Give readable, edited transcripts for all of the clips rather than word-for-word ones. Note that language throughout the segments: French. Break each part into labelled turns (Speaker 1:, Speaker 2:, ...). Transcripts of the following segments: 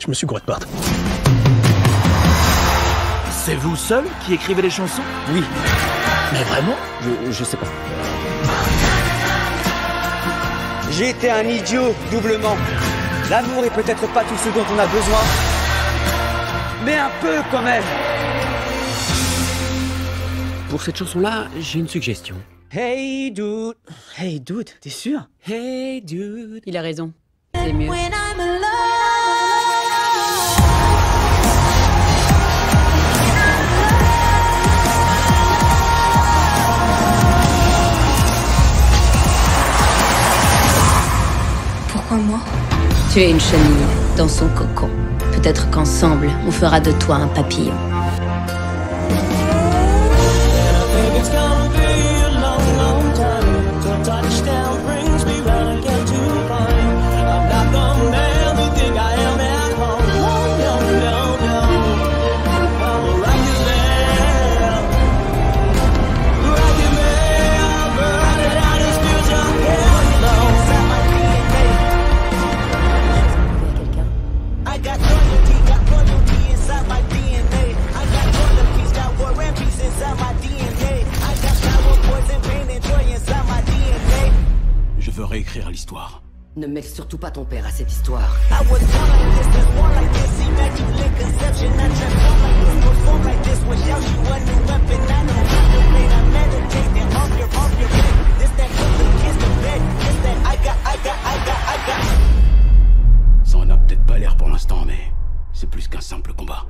Speaker 1: Je me suis gouré de porte.
Speaker 2: C'est vous seul qui écrivez les chansons?
Speaker 1: Oui.
Speaker 2: Mais vraiment?
Speaker 1: Je sais pas.
Speaker 3: J'ai été un idiot, doublement. L'amour est peut-être pas tout ce dont on a besoin, mais un peu quand même.
Speaker 1: Pour cette chanson-là, j'ai une suggestion.
Speaker 3: Hey dude. Hey dude, t'es sûr?
Speaker 1: Hey dude.
Speaker 4: Il a raison. C'est mieux.
Speaker 5: Pourquoi moi?
Speaker 4: Tu es une chenille dans son cocon. Peut-être qu'ensemble, on fera de toi un papillon.
Speaker 1: Je veux réécrire l'histoire.
Speaker 6: Ne mêle surtout pas ton père à cette histoire.
Speaker 1: Ça en a peut-être pas l'air pour l'instant, mais c'est plus qu'un simple combat.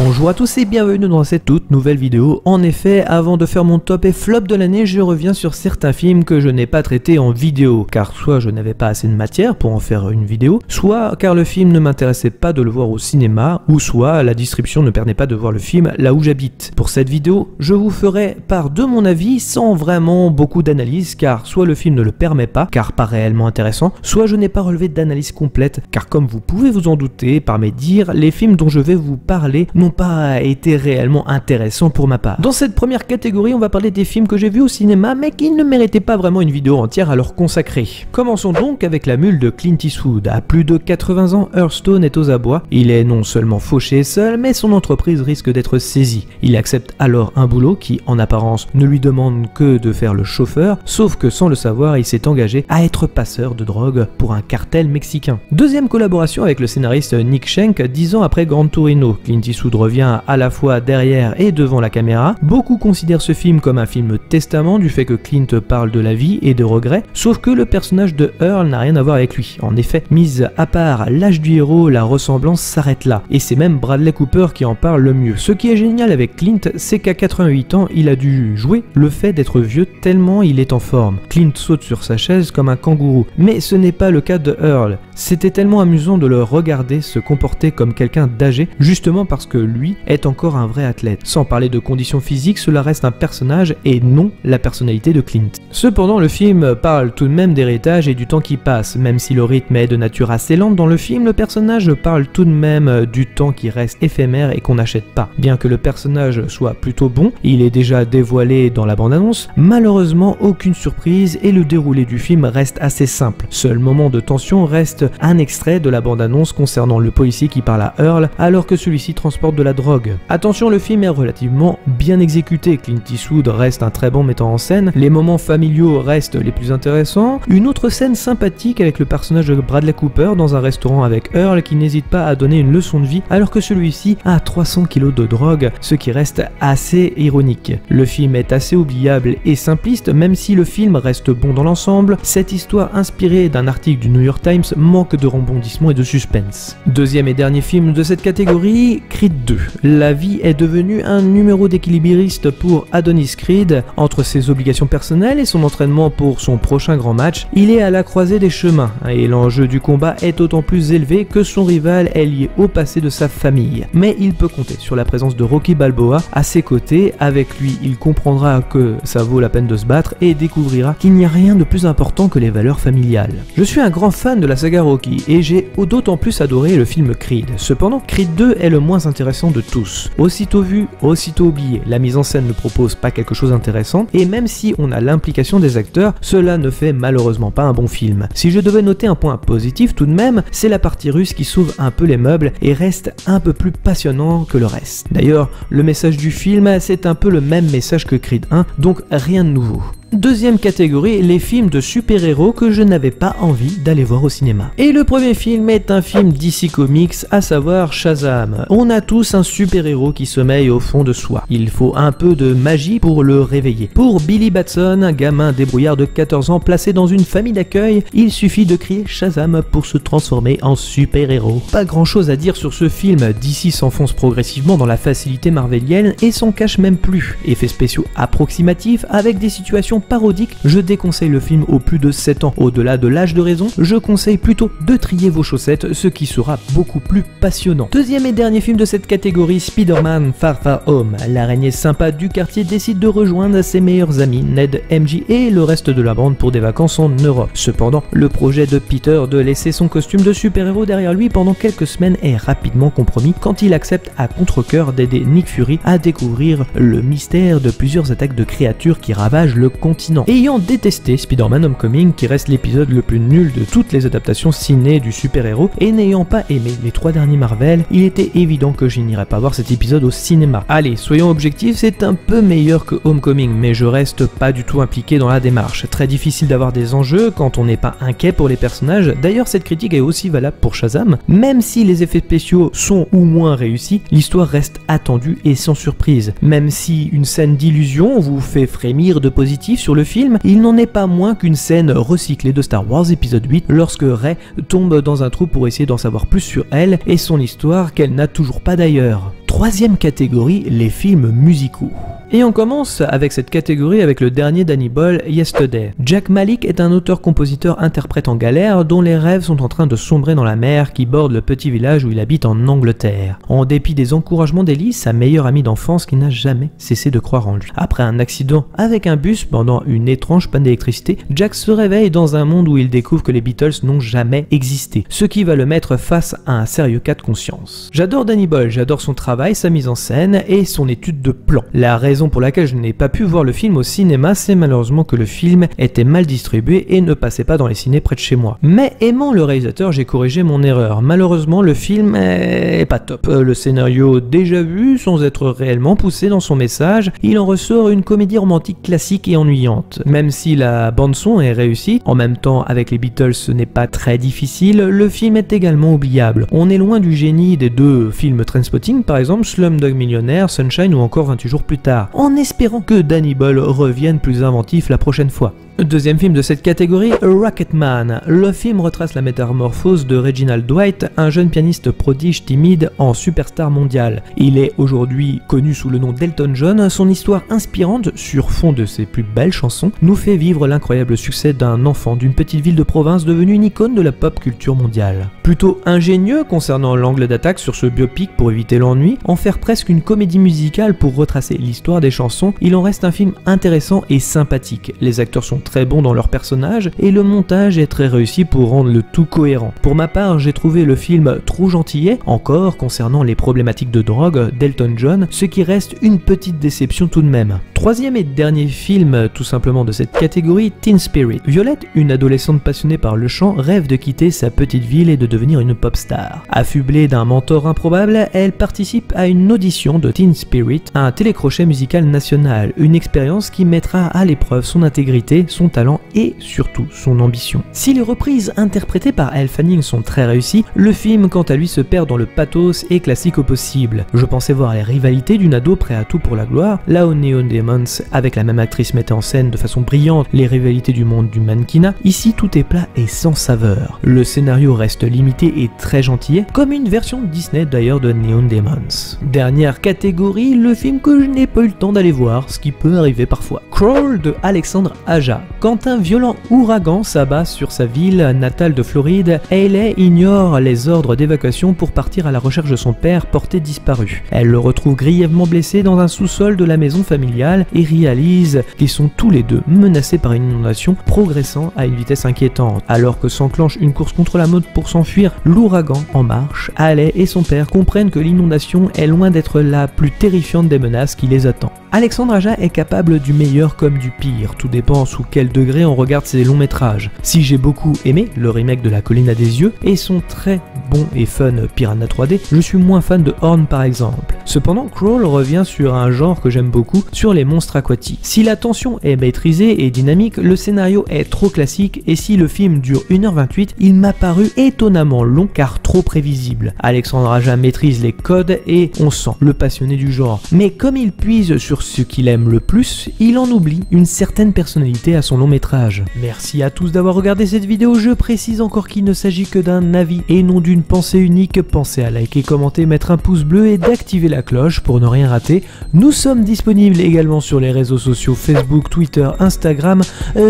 Speaker 7: Bonjour à tous et bienvenue dans cette toute nouvelle vidéo. En effet, avant de faire mon top et flop de l'année, je reviens sur certains films que je n'ai pas traités en vidéo, car soit je n'avais pas assez de matière pour en faire une vidéo, soit car le film ne m'intéressait pas de le voir au cinéma, ou soit la distribution ne permet pas de voir le film là où j'habite. Pour cette vidéo, je vous ferai part de mon avis sans vraiment beaucoup d'analyse, car soit le film ne le permet pas, car pas réellement intéressant, soit je n'ai pas relevé d'analyse complète, car comme vous pouvez vous en douter par mes dires, les films dont je vais vous parler n'ont pas été réellement intéressants pour ma part. Dans cette première catégorie, on va parler des films que j'ai vus au cinéma mais qui ne méritaient pas vraiment une vidéo entière à leur consacrer. Commençons donc avec La Mule de Clint Eastwood. À plus de 80 ans, Hearthstone est aux abois. Il est non seulement fauché et seul, mais son entreprise risque d'être saisie. Il accepte alors un boulot qui, en apparence, ne lui demande que de faire le chauffeur, sauf que sans le savoir, il s'est engagé à être passeur de drogue pour un cartel mexicain. Deuxième collaboration avec le scénariste Nick Schenk, 10 ans après Gran Torino. Clint Eastwood revient à la fois derrière et devant la caméra. Beaucoup considèrent ce film comme un film testament du fait que Clint parle de la vie et de regrets, sauf que le personnage de Earl n'a rien à voir avec lui. En effet, mise à part l'âge du héros, la ressemblance s'arrête là, et c'est même Bradley Cooper qui en parle le mieux. Ce qui est génial avec Clint, c'est qu'à 88 ans, il a dû jouer le fait d'être vieux tellement il est en forme. Clint saute sur sa chaise comme un kangourou, mais ce n'est pas le cas de Earl. C'était tellement amusant de le regarder se comporter comme quelqu'un d'âgé, justement parce que lui est encore un vrai athlète. Sans parler de conditions physiques, cela reste un personnage et non la personnalité de Clint. Cependant, le film parle tout de même d'héritage et du temps qui passe. Même si le rythme est de nature assez lente dans le film, le personnage parle tout de même du temps qui reste éphémère et qu'on n'achète pas. Bien que le personnage soit plutôt bon, il est déjà dévoilé dans la bande-annonce, malheureusement aucune surprise et le déroulé du film reste assez simple. Seul moment de tension reste un extrait de la bande-annonce concernant le policier qui parle à Earl alors que celui-ci transporte de la drogue. Attention, le film est relativement bien exécuté, Clint Eastwood reste un très bon metteur en scène, les moments familiaux restent les plus intéressants, une autre scène sympathique avec le personnage de Bradley Cooper dans un restaurant avec Earl qui n'hésite pas à donner une leçon de vie alors que celui-ci a 300 kg de drogue, ce qui reste assez ironique. Le film est assez oubliable et simpliste, même si le film reste bon dans l'ensemble. Cette histoire inspirée d'un article du New York Times manque de rebondissements et de suspense. Deuxième et dernier film de cette catégorie, Creed 2. La vie est devenue un numéro d'équilibriste pour Adonis Creed. Entre ses obligations personnelles et son entraînement pour son prochain grand match, il est à la croisée des chemins et l'enjeu du combat est d'autant plus élevé que son rival est lié au passé de sa famille. Mais il peut compter sur la présence de Rocky Balboa à ses côtés. Avec lui, il comprendra que ça vaut la peine de se battre et découvrira qu'il n'y a rien de plus important que les valeurs familiales. Je suis un grand fan de la saga Rocky et j'ai d'autant plus adoré le film Creed. Cependant, Creed 2 est le moins intéressant de tous. Aussitôt vu, aussitôt oublié. La mise en scène ne propose pas quelque chose d'intéressant et même si on a l'implication des acteurs, cela ne fait malheureusement pas un bon film. Si je devais noter un point positif tout de même, c'est la partie russe qui sauve un peu les meubles et reste un peu plus passionnant que le reste. D'ailleurs, le message du film, c'est un peu le même message que Creed 1, donc rien de nouveau. Deuxième catégorie, les films de super-héros que je n'avais pas envie d'aller voir au cinéma. Et le premier film est un film DC Comics, à savoir Shazam. On a tous un super-héros qui sommeille au fond de soi. Il faut un peu de magie pour le réveiller. Pour Billy Batson, un gamin débrouillard de 14 ans placé dans une famille d'accueil, il suffit de crier Shazam pour se transformer en super-héros. Pas grand chose à dire sur ce film, DC s'enfonce progressivement dans la facilité marvelienne et s'en cache même plus. Effets spéciaux approximatifs avec des situations parodique, je déconseille le film aux plus de 7 ans. Au-delà de l'âge de raison, je conseille plutôt de trier vos chaussettes, ce qui sera beaucoup plus passionnant. Deuxième et dernier film de cette catégorie, Spider-Man Far Far Home. L'araignée sympa du quartier décide de rejoindre ses meilleurs amis, Ned, MJ et le reste de la bande pour des vacances en Europe. Cependant, le projet de Peter de laisser son costume de super-héros derrière lui pendant quelques semaines est rapidement compromis quand il accepte à contre-cœur d'aider Nick Fury à découvrir le mystère de plusieurs attaques de créatures qui ravagent le continent. Ayant détesté Spider-Man Homecoming, qui reste l'épisode le plus nul de toutes les adaptations ciné du super-héros, et n'ayant pas aimé les 3 derniers Marvel, il était évident que je n'irais pas voir cet épisode au cinéma. Allez, soyons objectifs, c'est un peu meilleur que Homecoming, mais je reste pas du tout impliqué dans la démarche. Très difficile d'avoir des enjeux quand on n'est pas inquiet pour les personnages. D'ailleurs, cette critique est aussi valable pour Shazam. Même si les effets spéciaux sont ou moins réussis, l'histoire reste attendue et sans surprise. Même si une scène d'illusion vous fait frémir de positif sur le film, il n'en est pas moins qu'une scène recyclée de Star Wars épisode 8 lorsque Rey tombe dans un trou pour essayer d'en savoir plus sur elle et son histoire qu'elle n'a toujours pas d'ailleurs. Troisième catégorie, les films musicaux. Et on commence avec cette catégorie avec le dernier Danny Boyle, Yesterday. Jack Malik est un auteur-compositeur-interprète en galère dont les rêves sont en train de sombrer dans la mer qui borde le petit village où il habite en Angleterre. En dépit des encouragements d'Ellie, sa meilleure amie d'enfance qui n'a jamais cessé de croire en lui. Après un accident avec un bus pendant une étrange panne d'électricité, Jack se réveille dans un monde où il découvre que les Beatles n'ont jamais existé, ce qui va le mettre face à un sérieux cas de conscience. J'adore Danny Boyle, j'adore son travail, sa mise en scène et son étude de plan. La raison pour laquelle je n'ai pas pu voir le film au cinéma, c'est malheureusement que le film était mal distribué et ne passait pas dans les ciné près de chez moi. Mais aimant le réalisateur, j'ai corrigé mon erreur. Malheureusement, le film est pas top. Le scénario déjà vu, sans être réellement poussé dans son message, il en ressort une comédie romantique classique et ennuyante. Même si la bande-son est réussie, en même temps avec les Beatles ce n'est pas très difficile, le film est également oubliable. On est loin du génie des 2 films Trainspotting par exemple, Slumdog Millionnaire, Sunshine ou encore 28 jours plus tard, en espérant que Danny Boyle revienne plus inventif la prochaine fois. Deuxième film de cette catégorie, Rocketman. Le film retrace la métamorphose de Reginald Dwight, un jeune pianiste prodige timide en superstar mondial. Il est aujourd'hui connu sous le nom d'Elton John. Son histoire inspirante, sur fond de ses plus belles chansons, nous fait vivre l'incroyable succès d'un enfant d'une petite ville de province devenue une icône de la pop culture mondiale. Plutôt ingénieux concernant l'angle d'attaque sur ce biopic pour éviter l'ennui, en faire presque une comédie musicale pour retracer l'histoire des chansons, il en reste un film intéressant et sympathique. Les acteurs sont très bons dans leurs personnages et le montage est très réussi pour rendre le tout cohérent. Pour ma part, j'ai trouvé le film trop gentillet, encore concernant les problématiques de drogue d'Elton John, ce qui reste une petite déception tout de même. Troisième et dernier film tout simplement de cette catégorie, Teen Spirit. Violette, une adolescente passionnée par le chant, rêve de quitter sa petite ville et de devenir une pop star. Affublée d'un mentor improbable, elle participe à une audition de Teen Spirit, un télécrochet musical national, une expérience qui mettra à l'épreuve son intégrité, son talent et surtout son ambition. Si les reprises interprétées par Elle Fanning sont très réussies, le film quant à lui se perd dans le pathos et classique au possible. Je pensais voir les rivalités d'une ado prêt à tout pour la gloire, là où Neon Demons, avec la même actrice, mettait en scène de façon brillante les rivalités du monde du mannequinat, ici tout est plat et sans saveur. Le scénario reste limité et très gentillet, comme une version Disney d'ailleurs de Neon Demons. Dernière catégorie, le film que je n'ai pas eu le temps d'aller voir, ce qui peut arriver parfois. Crawl de Alexandre Aja. Quand un violent ouragan s'abat sur sa ville natale de Floride, Hayley ignore les ordres d'évacuation pour partir à la recherche de son père porté disparu. Elle le retrouve grièvement blessé dans un sous-sol de la maison familiale et réalise qu'ils sont tous les deux menacés par une inondation progressant à une vitesse inquiétante. Alors que s'enclenche une course contre la montre pour s'enfuir, l'ouragan en marche, Hayley et son père comprennent que l'inondation est loin d'être la plus terrifiante des menaces qui les attend. Alexandre Aja est capable du meilleur comme du pire, tout dépend sous quel degré on regarde ses longs métrages. Si j'ai beaucoup aimé le remake de La Colline à des yeux et son très bon et fun Piranha 3D, je suis moins fan de Horn par exemple. Cependant, Crawl revient sur un genre que j'aime beaucoup, sur les monstres aquatiques. Si la tension est maîtrisée et dynamique, le scénario est trop classique et si le film dure 1h28, il m'a paru étonnamment long car trop prévisible. Alexandre Aja maîtrise les codes et on sent le passionné du genre. Mais comme il puise sur ce qu'il aime le plus, il en oublie une certaine personnalité à son long métrage. Merci à tous d'avoir regardé cette vidéo, je précise encore qu'il ne s'agit que d'un avis et non d'une pensée unique. Pensez à liker, commenter, mettre un pouce bleu et d'activer la cloche pour ne rien rater. Nous sommes disponibles également sur les réseaux sociaux Facebook, Twitter, Instagram.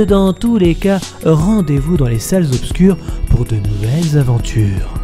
Speaker 7: Dans tous les cas, rendez-vous dans les salles obscures pour de nouvelles aventures.